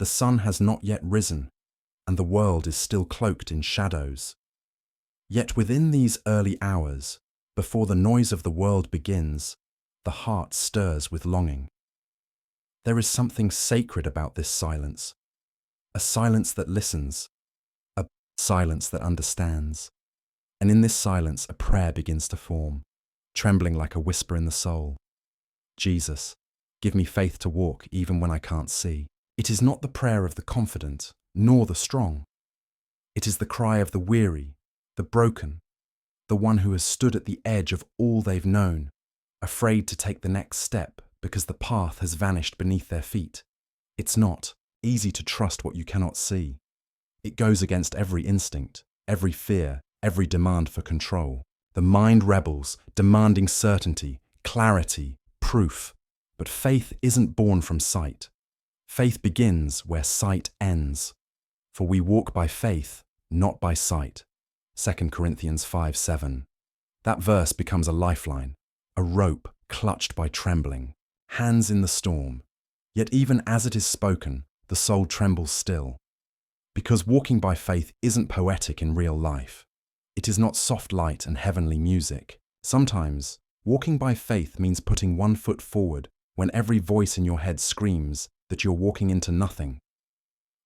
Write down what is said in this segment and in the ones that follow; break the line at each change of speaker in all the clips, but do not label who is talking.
The sun has not yet risen, and the world is still cloaked in shadows. Yet within these early hours, before the noise of the world begins, the heart stirs with longing. There is something sacred about this silence, a silence that listens, a silence that understands. And in this silence, a prayer begins to form, trembling like a whisper in the soul. Jesus, give me faith to walk even when I can't see. It is not the prayer of the confident, nor the strong. It is the cry of the weary, the broken, the one who has stood at the edge of all they've known, afraid to take the next step because the path has vanished beneath their feet. It's not easy to trust what you cannot see. It goes against every instinct, every fear, every demand for control. The mind rebels, demanding certainty, clarity, proof. But faith isn't born from sight. Faith begins where sight ends. For we walk by faith, not by sight. 2 Corinthians 5:7. That verse becomes a lifeline, a rope clutched by trembling, hands in the storm. Yet even as it is spoken, the soul trembles still. Because walking by faith isn't poetic in real life. It is not soft light and heavenly music. Sometimes, walking by faith means putting one foot forward when every voice in your head screams that you're walking into nothing.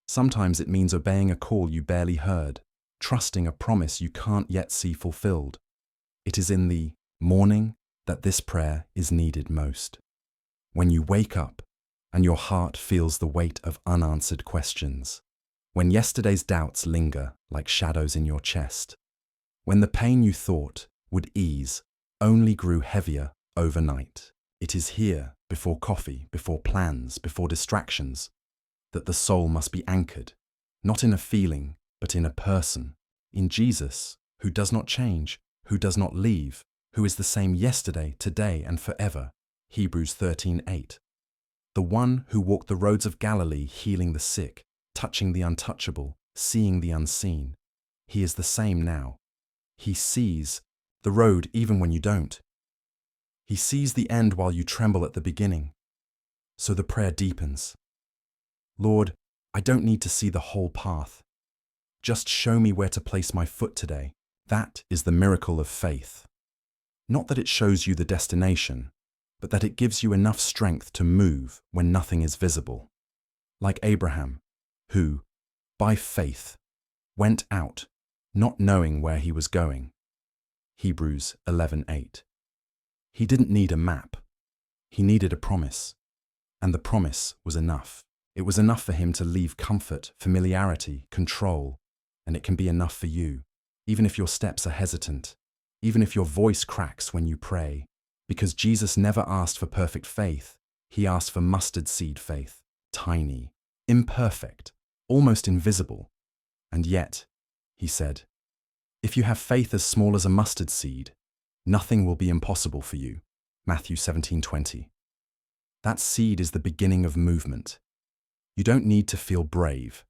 Sometimes it means obeying a call you barely heard, trusting a promise you can't yet see fulfilled. It is in the morning that this prayer is needed most. When you wake up and your heart feels the weight of unanswered questions. When yesterday's doubts linger like shadows in your chest. When the pain you thought would ease only grew heavier overnight. It is here, before coffee, before plans, before distractions, that the soul must be anchored, not in a feeling, but in a person, in Jesus, who does not change, who does not leave, who is the same yesterday, today, and forever. Hebrews 13:8. The one who walked the roads of Galilee healing the sick, touching the untouchable, seeing the unseen. He is the same now. He sees the road even when you don't. He sees the end while you tremble at the beginning. So the prayer deepens. Lord, I don't need to see the whole path. Just show me where to place my foot today. That is the miracle of faith. Not that it shows you the destination, but that it gives you enough strength to move when nothing is visible. Like Abraham, who, by faith, went out, not knowing where he was going. Hebrews 11:8. He didn't need a map. He needed a promise. And the promise was enough. It was enough for him to leave comfort, familiarity, control, and it can be enough for you, even if your steps are hesitant, even if your voice cracks when you pray, because Jesus never asked for perfect faith. He asked for mustard seed faith, tiny, imperfect, almost invisible. And yet, he said, if you have faith as small as a mustard seed, nothing will be impossible for you. Matthew 17:20. That seed is the beginning of movement. You don't need to feel brave.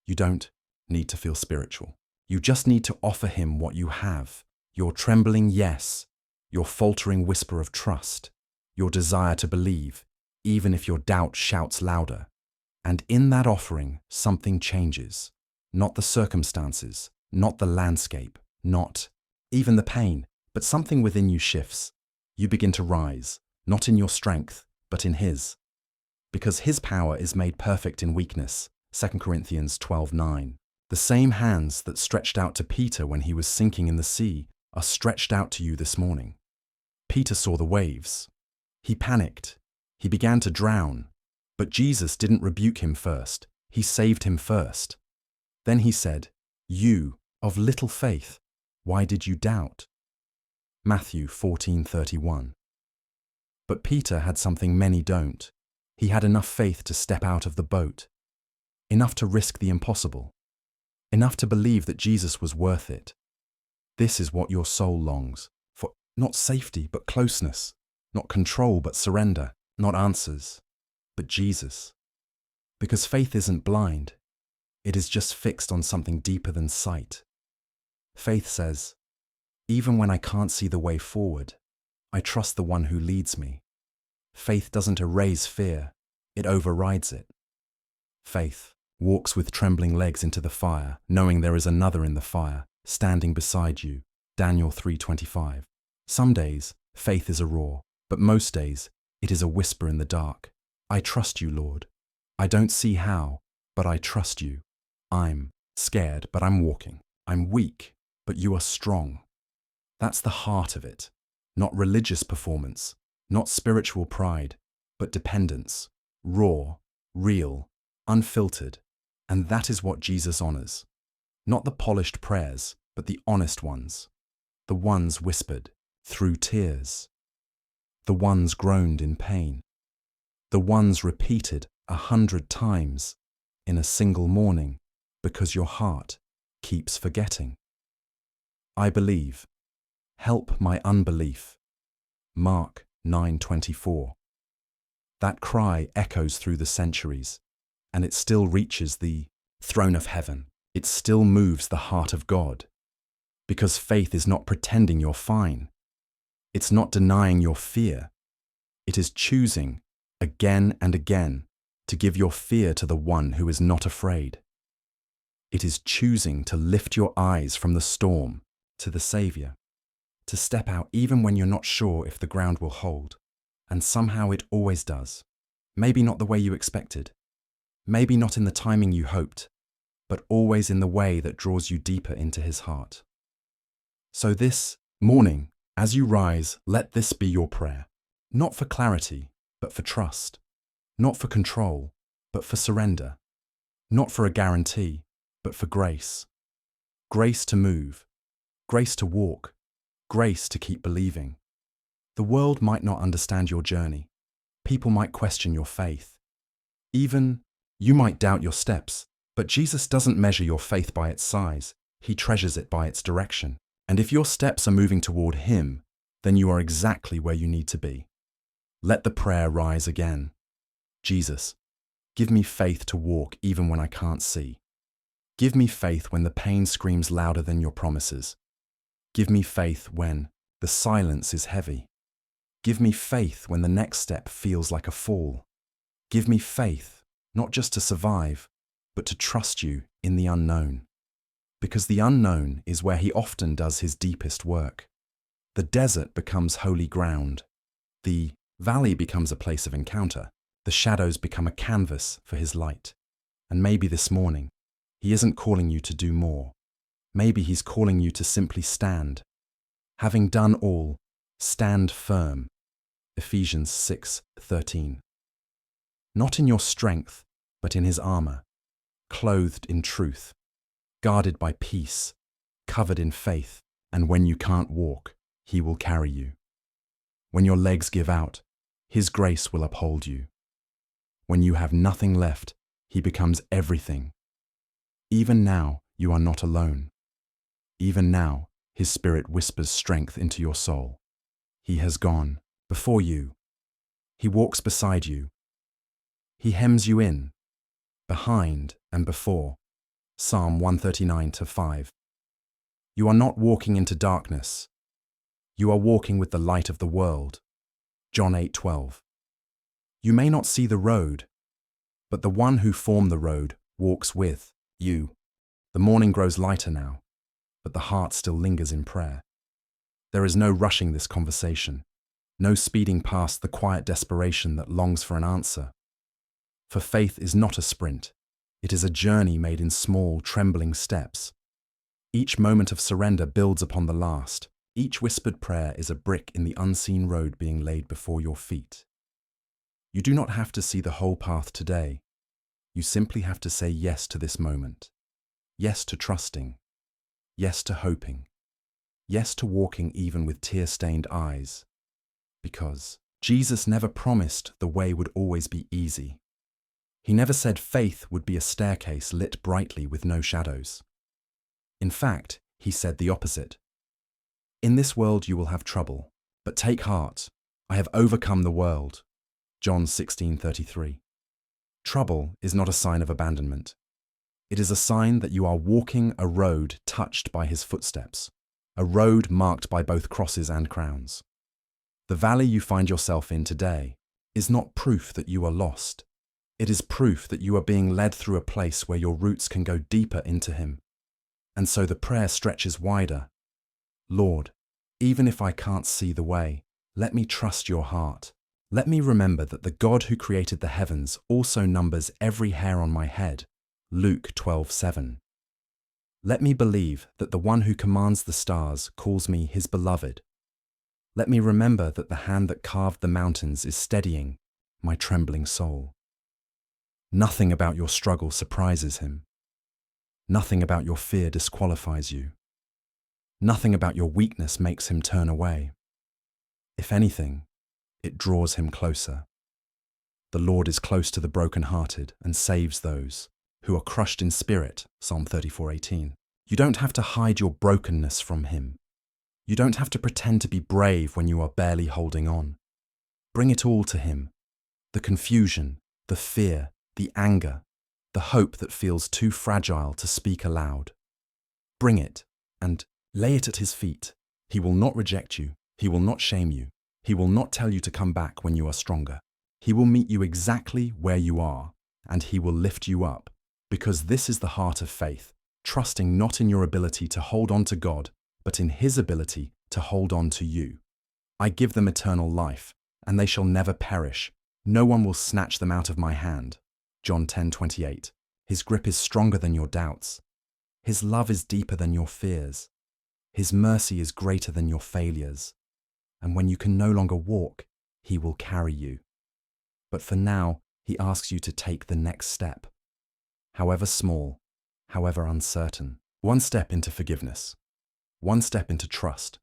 You don't need to feel spiritual. You just need to offer him what you have, your trembling yes, your faltering whisper of trust, your desire to believe, even if your doubt shouts louder. And in that offering, something changes. Not the circumstances, not the landscape, not even the pain, but something within you shifts. You begin to rise, not in your strength, but in his. Because his power is made perfect in weakness. 2 Corinthians 12:9. The same hands that stretched out to Peter when he was sinking in the sea are stretched out to you this morning. Peter saw the waves. He panicked. He began to drown. But Jesus didn't rebuke him first. He saved him first. Then he said, "You, of little faith, why did you doubt?" Matthew 14:31. But Peter had something many don't. He had enough faith to step out of the boat, enough to risk the impossible, enough to believe that Jesus was worth it. This is what your soul longs for, not safety but closeness, not control but surrender, not answers, but Jesus. Because faith isn't blind, it is just fixed on something deeper than sight. Faith says, even when I can't see the way forward, I trust the one who leads me. Faith doesn't erase fear, it overrides it. Faith walks with trembling legs into the fire, knowing there is another in the fire, standing beside you. Daniel 3:25. Some days, faith is a roar, but most days, it is a whisper in the dark. I trust you, Lord. I don't see how, but I trust you. I'm scared, but I'm walking. I'm weak, but you are strong. That's the heart of it. Not religious performance, not spiritual pride, but dependence. Raw, real, unfiltered. And that is what Jesus honors. Not the polished prayers, but the honest ones. The ones whispered through tears. The ones groaned in pain. The ones repeated 100 times in a single morning because your heart keeps forgetting. I believe. Help my unbelief. Mark 9:24. That cry echoes through the centuries, and it still reaches the throne of heaven. It still moves the heart of God. Because faith is not pretending you're fine. It's not denying your fear. It is choosing, again and again, to give your fear to the one who is not afraid. It is choosing to lift your eyes from the storm to the Savior, to step out even when you're not sure if the ground will hold. And somehow it always does. Maybe not the way you expected. Maybe not in the timing you hoped, but always in the way that draws you deeper into his heart. So this morning, as you rise, let this be your prayer. Not for clarity, but for trust. Not for control, but for surrender. Not for a guarantee, but for grace. Grace to move. Grace to walk. Grace to keep believing. The world might not understand your journey. People might question your faith. Even you might doubt your steps, but Jesus doesn't measure your faith by its size. He treasures it by its direction. And if your steps are moving toward him, then you are exactly where you need to be. Let the prayer rise again. Jesus, give me faith to walk even when I can't see. Give me faith when the pain screams louder than your promises. Give me faith when the silence is heavy. Give me faith when the next step feels like a fall. Give me faith, not just to survive, but to trust you in the unknown. Because the unknown is where he often does his deepest work. The desert becomes holy ground. The valley becomes a place of encounter. The shadows become a canvas for his light. And maybe this morning, he isn't calling you to do more. Maybe he's calling you to simply stand. Having done all, stand firm. Ephesians 6:13. Not in your strength, but in his armor, clothed in truth, guarded by peace, covered in faith, and when you can't walk, he will carry you. When your legs give out, his grace will uphold you. When you have nothing left, he becomes everything. Even now, you are not alone. Even now, his Spirit whispers strength into your soul. He has gone before you. He walks beside you. He hems you in, behind and before. Psalm 139:5. You are not walking into darkness. You are walking with the light of the world. John 8:12. You may not see the road, but the one who formed the road walks with you. The morning grows lighter now, but the heart still lingers in prayer. There is no rushing this conversation, no speeding past the quiet desperation that longs for an answer. For faith is not a sprint. It is a journey made in small, trembling steps. Each moment of surrender builds upon the last. Each whispered prayer is a brick in the unseen road being laid before your feet. You do not have to see the whole path today. You simply have to say yes to this moment. Yes to trusting. Yes to hoping. Yes to walking even with tear-stained eyes. Because Jesus never promised the way would always be easy. He never said faith would be a staircase lit brightly with no shadows. In fact, he said the opposite. In this world you will have trouble, but take heart, I have overcome the world. John 16:33. Trouble is not a sign of abandonment. It is a sign that you are walking a road touched by his footsteps, a road marked by both crosses and crowns. The valley you find yourself in today is not proof that you are lost. It is proof that you are being led through a place where your roots can go deeper into Him. And so the prayer stretches wider. Lord, even if I can't see the way, let me trust your heart. Let me remember that the God who created the heavens also numbers every hair on my head. Luke 12:7. Let me believe that the one who commands the stars calls me his beloved. Let me remember that the hand that carved the mountains is steadying my trembling soul. Nothing about your struggle surprises him. Nothing about your fear disqualifies you. Nothing about your weakness makes him turn away. If anything, it draws him closer. The Lord is close to the brokenhearted and saves those who are crushed in spirit, Psalm 34:18. You don't have to hide your brokenness from him. You don't have to pretend to be brave when you are barely holding on. Bring it all to him. The confusion, the fear, the anger, the hope that feels too fragile to speak aloud. Bring it and lay it at his feet. He will not reject you. He will not shame you. He will not tell you to come back when you are stronger. He will meet you exactly where you are, and he will lift you up, because this is the heart of faith, trusting not in your ability to hold on to God, but in his ability to hold on to you. I give them eternal life, and they shall never perish. No one will snatch them out of my hand. John 10:28. His grip is stronger than your doubts. His love is deeper than your fears. His mercy is greater than your failures. And when you can no longer walk, he will carry you. But for now, he asks you to take the next step. However small, however uncertain. One step into forgiveness. One step into trust.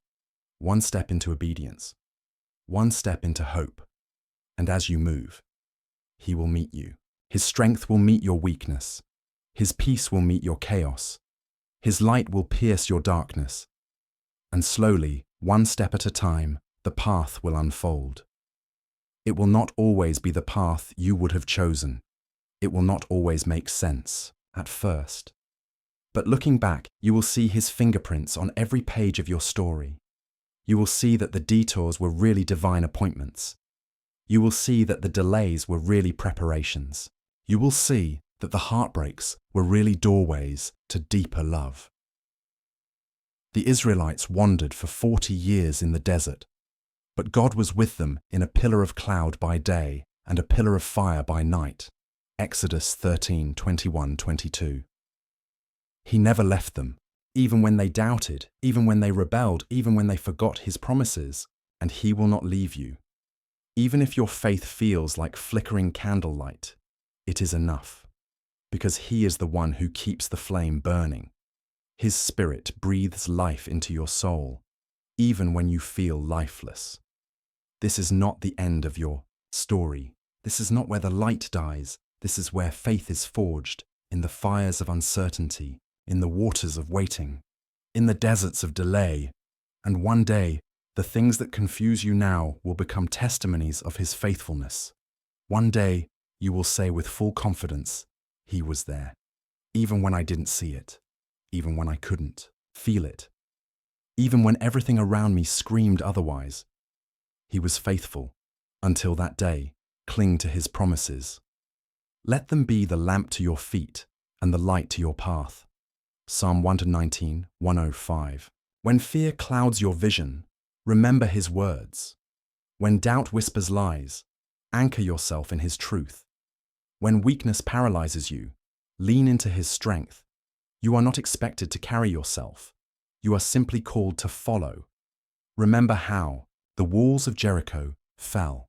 One step into obedience. One step into hope. And as you move, he will meet you. His strength will meet your weakness. His peace will meet your chaos. His light will pierce your darkness. And slowly, one step at a time, the path will unfold. It will not always be the path you would have chosen. It will not always make sense at first. But looking back, you will see his fingerprints on every page of your story. You will see that the detours were really divine appointments. You will see that the delays were really preparations. You will see that the heartbreaks were really doorways to deeper love. The Israelites wandered for 40 years in the desert, but God was with them in a pillar of cloud by day and a pillar of fire by night. Exodus 13:21-22. He never left them, even when they doubted, even when they rebelled, even when they forgot his promises, and he will not leave you. Even if your faith feels like flickering candlelight, it is enough, because he is the one who keeps the flame burning. His spirit breathes life into your soul, even when you feel lifeless. This is not the end of your story. This is not where the light dies. This is where faith is forged, in the fires of uncertainty, in the waters of waiting, in the deserts of delay. And one day, the things that confuse you now will become testimonies of his faithfulness. One day, you will say with full confidence, he was there, even when I didn't see it, even when I couldn't feel it, even when everything around me screamed otherwise. He was faithful. Until that day, cling to his promises. Let them be the lamp to your feet and the light to your path. Psalm 119, 105. When fear clouds your vision, remember his words. When doubt whispers lies, anchor yourself in his truth. When weakness paralyzes you, lean into his strength. You are not expected to carry yourself. You are simply called to follow. Remember how the walls of Jericho fell,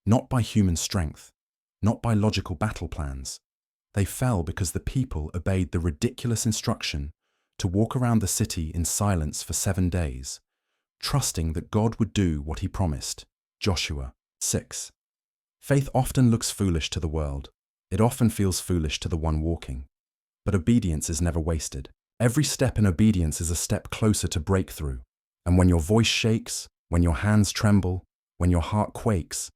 not by human strength, not by logical battle plans. They fell because the people obeyed the ridiculous instruction to walk around the city in silence for 7 days, trusting that God would do what he promised. Joshua 6. Faith often looks foolish to the world. It often feels foolish to the one walking. But obedience is never wasted. Every step in obedience is a step closer to breakthrough. And when your voice shakes, when your hands tremble, when your heart quakes,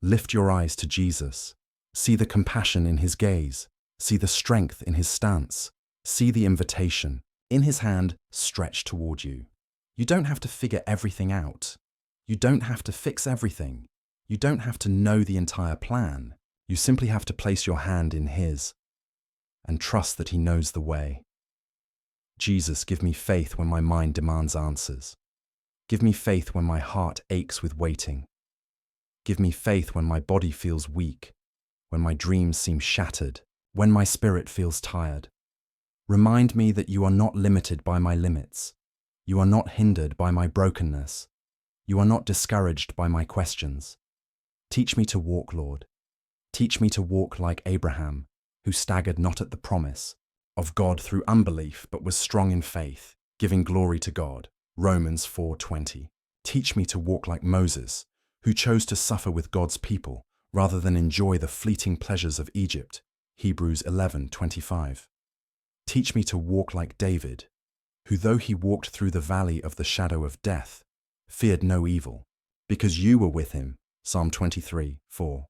lift your eyes to Jesus. See the compassion in his gaze. See the strength in his stance. See the invitation in his hand stretched toward you. You don't have to figure everything out. You don't have to fix everything. You don't have to know the entire plan. You simply have to place your hand in His and trust that He knows the way. Jesus, give me faith when my mind demands answers. Give me faith when my heart aches with waiting. Give me faith when my body feels weak, when my dreams seem shattered, when my spirit feels tired. Remind me that you are not limited by my limits. You are not hindered by my brokenness. You are not discouraged by my questions. Teach me to walk, Lord. Teach me to walk like Abraham, who staggered not at the promise of God through unbelief, but was strong in faith, giving glory to God. Romans 4:20. Teach me to walk like Moses, who chose to suffer with God's people rather than enjoy the fleeting pleasures of Egypt. Hebrews 11:25. Teach me to walk like David, who though he walked through the valley of the shadow of death, feared no evil, because you were with him. Psalm 23:4.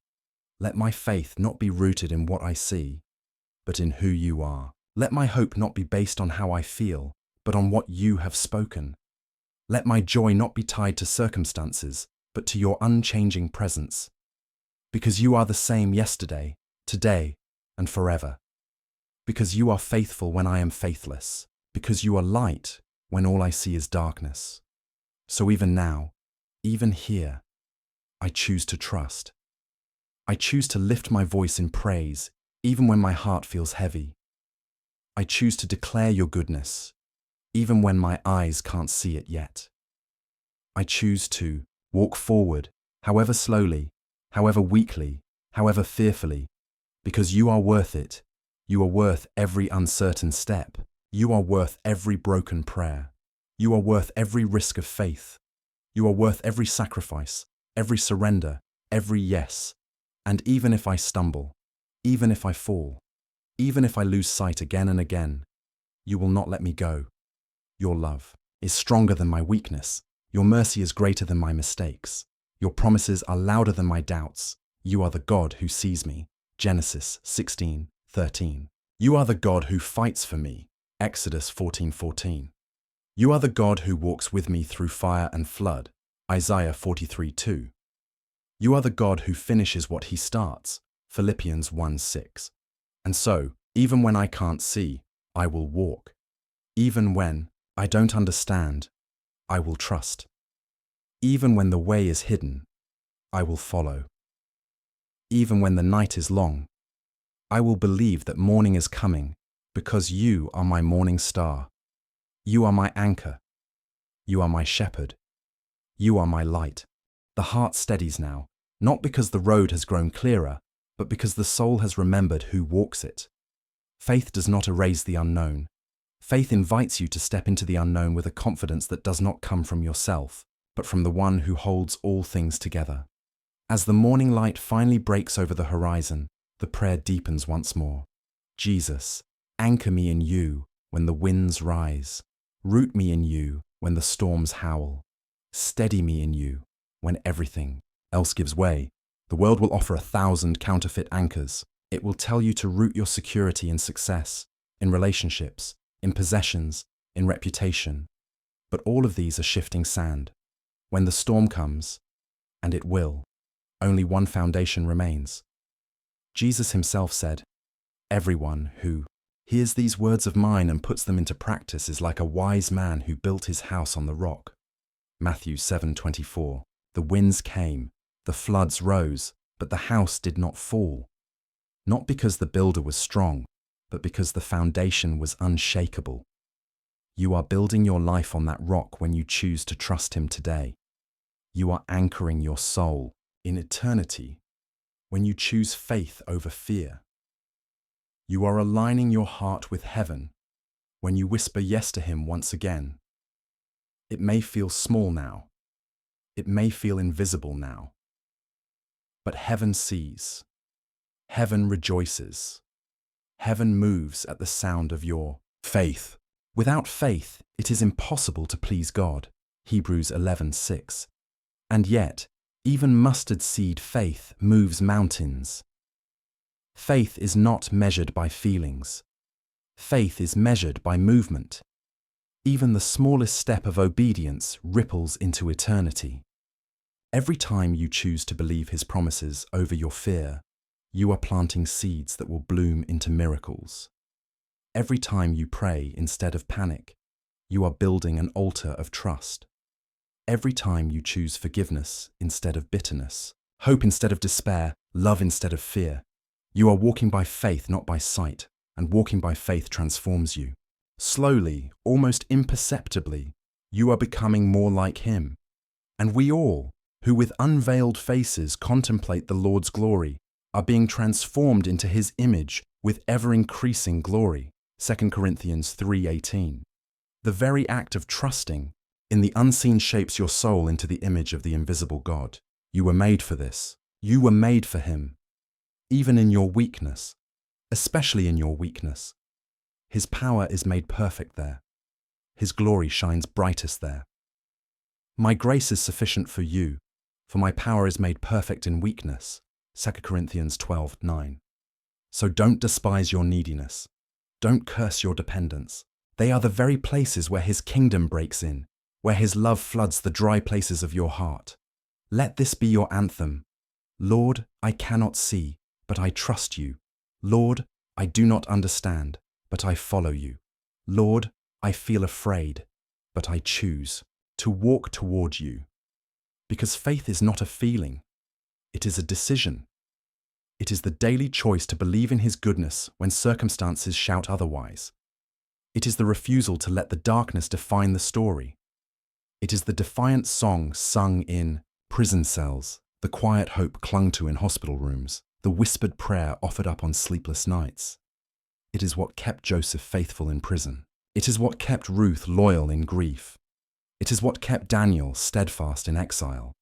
Let my faith not be rooted in what I see, but in who you are. Let my hope not be based on how I feel, but on what you have spoken. Let my joy not be tied to circumstances, but to your unchanging presence. Because you are the same yesterday, today, and forever. Because you are faithful when I am faithless. Because you are light when all I see is darkness. So even now, even here, I choose to trust. I choose to lift my voice in praise, even when my heart feels heavy. I choose to declare your goodness, even when my eyes can't see it yet. I choose to walk forward, however slowly, however weakly, however fearfully, because you are worth it. You are worth every uncertain step. You are worth every broken prayer. You are worth every risk of faith. You are worth every sacrifice, every surrender, every yes. And even if I stumble, even if I fall, even if I lose sight again and again, you will not let me go. Your love is stronger than my weakness. Your mercy is greater than my mistakes. Your promises are louder than my doubts. You are the God who sees me. Genesis 16:13. You are the God who fights for me. Exodus 14:14. You are the God who walks with me through fire and flood. Isaiah 43:2. You are the God who finishes what he starts. Philippians 1:6. And so, even when I can't see, I will walk. Even when I don't understand, I will trust. Even when the way is hidden, I will follow. Even when the night is long, I will believe that morning is coming, because you are my morning star. You are my anchor. You are my shepherd. You are my light. The heart steadies now, not because the road has grown clearer, but because the soul has remembered who walks it. Faith does not erase the unknown. Faith invites you to step into the unknown with a confidence that does not come from yourself, but from the one who holds all things together. As the morning light finally breaks over the horizon, the prayer deepens once more. Jesus, anchor me in you when the winds rise. Root me in you when the storms howl. Steady me in you when everything else gives way. The world will offer 1,000 counterfeit anchors. It will tell you to root your security in success, in relationships, in possessions, in reputation. But all of these are shifting sand. When the storm comes, and it will, only one foundation remains. Jesus himself said, "Everyone who hears these words of mine and puts them into practice is like a wise man who built his house on the rock." Matthew 7:24. The winds came, the floods rose, but the house did not fall. Not because the builder was strong, but because the foundation was unshakable. You are building your life on that rock when you choose to trust him today. You are anchoring your soul in eternity when you choose faith over fear. You are aligning your heart with heaven when you whisper yes to him once again. It may feel small now. It may feel invisible now. But heaven sees. Heaven rejoices. Heaven moves at the sound of your faith. Without faith, it is impossible to please God. Hebrews 11:6. And yet, even mustard seed faith moves mountains. Faith is not measured by feelings. Faith is measured by movement. Even the smallest step of obedience ripples into eternity. Every time you choose to believe his promises over your fear, you are planting seeds that will bloom into miracles. Every time you pray instead of panic, you are building an altar of trust. Every time you choose forgiveness instead of bitterness, hope instead of despair, love instead of fear, you are walking by faith, not by sight, and walking by faith transforms you. Slowly, almost imperceptibly, you are becoming more like Him. And we all, who with unveiled faces contemplate the Lord's glory, are being transformed into His image with ever-increasing glory. 2 Corinthians 3:18. The very act of trusting in the unseen shapes your soul into the image of the invisible God. You were made for this. You were made for Him. Even in your weakness, especially in your weakness, His power is made perfect there. His glory shines brightest there. My grace is sufficient for you, for my power is made perfect in weakness. 2 Corinthians 12:9. So don't despise your neediness. Don't curse your dependence. They are the very places where His kingdom breaks in, where His love floods the dry places of your heart. Let this be your anthem. Lord, I cannot see, but I trust you. Lord, I do not understand, but I follow you. Lord, I feel afraid, but I choose to walk toward you. Because faith is not a feeling, it is a decision. It is the daily choice to believe in His goodness when circumstances shout otherwise. It is the refusal to let the darkness define the story. It is the defiant song sung in prison cells, the quiet hope clung to in hospital rooms, the whispered prayer offered up on sleepless nights. It is what kept Joseph faithful in prison. It is what kept Ruth loyal in grief. It is what kept Daniel steadfast in exile.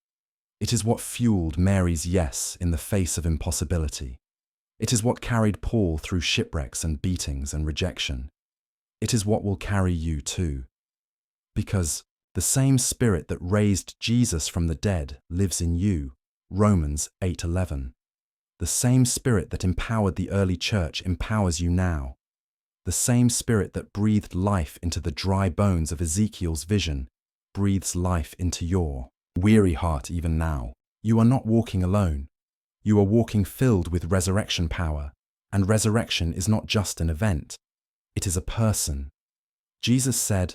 It is what fueled Mary's yes in the face of impossibility. It is what carried Paul through shipwrecks and beatings and rejection. It is what will carry you too. Because the same Spirit that raised Jesus from the dead lives in you. Romans 8:11. The same Spirit that empowered the early church empowers you now. The same Spirit that breathed life into the dry bones of Ezekiel's vision breathes life into your weary heart even now. You are not walking alone. You are walking filled with resurrection power, and resurrection is not just an event. It is a person. Jesus said,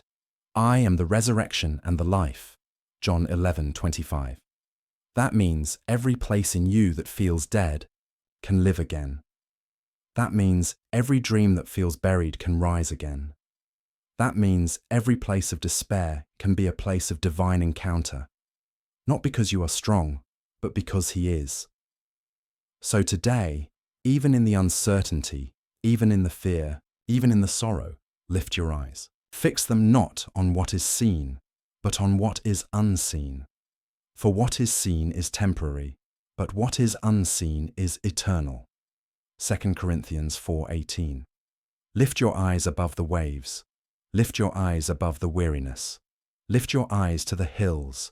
I am the resurrection and the life. John 11:25. That means every place in you that feels dead can live again. That means every dream that feels buried can rise again. That means every place of despair can be a place of divine encounter. Not because you are strong, but because He is. So today, even in the uncertainty, even in the fear, even in the sorrow, lift your eyes. Fix them not on what is seen, but on what is unseen. For what is seen is temporary, but what is unseen is eternal. 2 Corinthians 4:18. Lift your eyes above the waves. Lift your eyes above the weariness. Lift your eyes to the hills.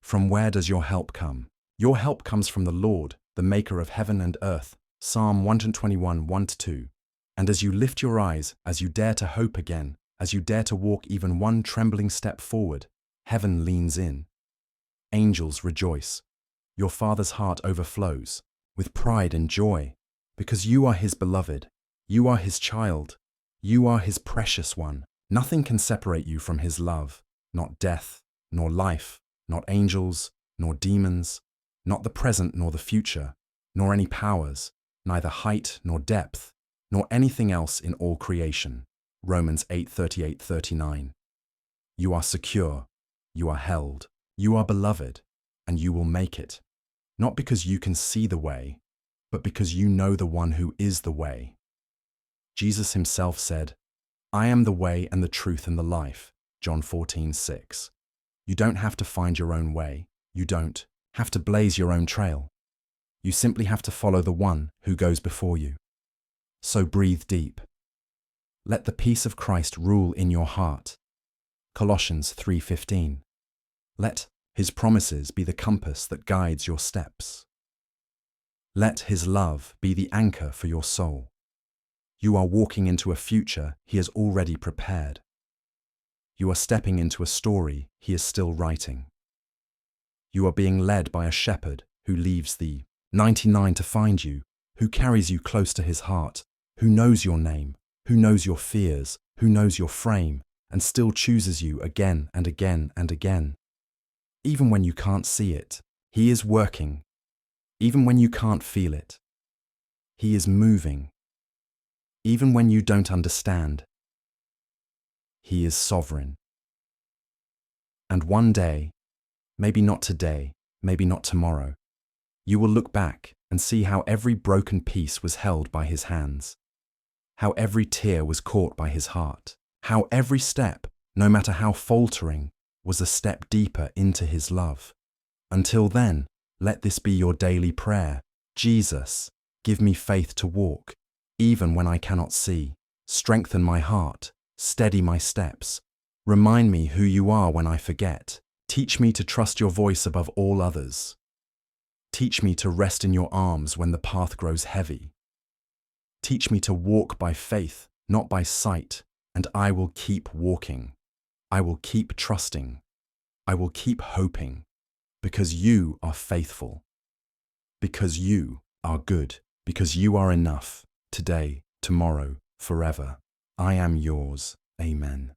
From where does your help come? Your help comes from the Lord, the maker of heaven and earth. Psalm 121:1-2. And as you lift your eyes, as you dare to hope again, as you dare to walk even one trembling step forward, heaven leans in. Angels rejoice. Your Father's heart overflows with pride and joy, because you are His beloved. You are His child. You are His precious one. Nothing can separate you from His love, not death, nor life, not angels, nor demons, not the present nor the future, nor any powers, neither height nor depth, nor anything else in all creation. Romans 8:38-39. You are secure, you are held, you are beloved, and you will make it. Not because you can see the way, but because you know the one who is the way. Jesus Himself said, I am the way and the truth and the life. John 14:6. You don't have to find your own way. You don't have to blaze your own trail. You simply have to follow the one who goes before you. So breathe deep. Let the peace of Christ rule in your heart. Colossians 3:15. Let His promises be the compass that guides your steps. Let His love be the anchor for your soul. You are walking into a future He has already prepared. You are stepping into a story He is still writing. You are being led by a shepherd who leaves the 99 to find you, who carries you close to his heart, who knows your name, who knows your fears, who knows your frame, and still chooses you again and again and again. Even when you can't see it, he is working. Even when you can't feel it, he is moving. Even when you don't understand, he is sovereign. And one day, maybe not today, maybe not tomorrow, you will look back and see how every broken piece was held by his hands, how every tear was caught by his heart, how every step, no matter how faltering, was a step deeper into his love. Until then, let this be your daily prayer. Jesus, give me faith to walk, even when I cannot see. Strengthen my heart, steady my steps. Remind me who you are when I forget. Teach me to trust your voice above all others. Teach me to rest in your arms when the path grows heavy. Teach me to walk by faith, not by sight, and I will keep walking. I will keep trusting. I will keep hoping, because you are faithful, because you are good, because you are enough, today, tomorrow, forever. I am yours. Amen.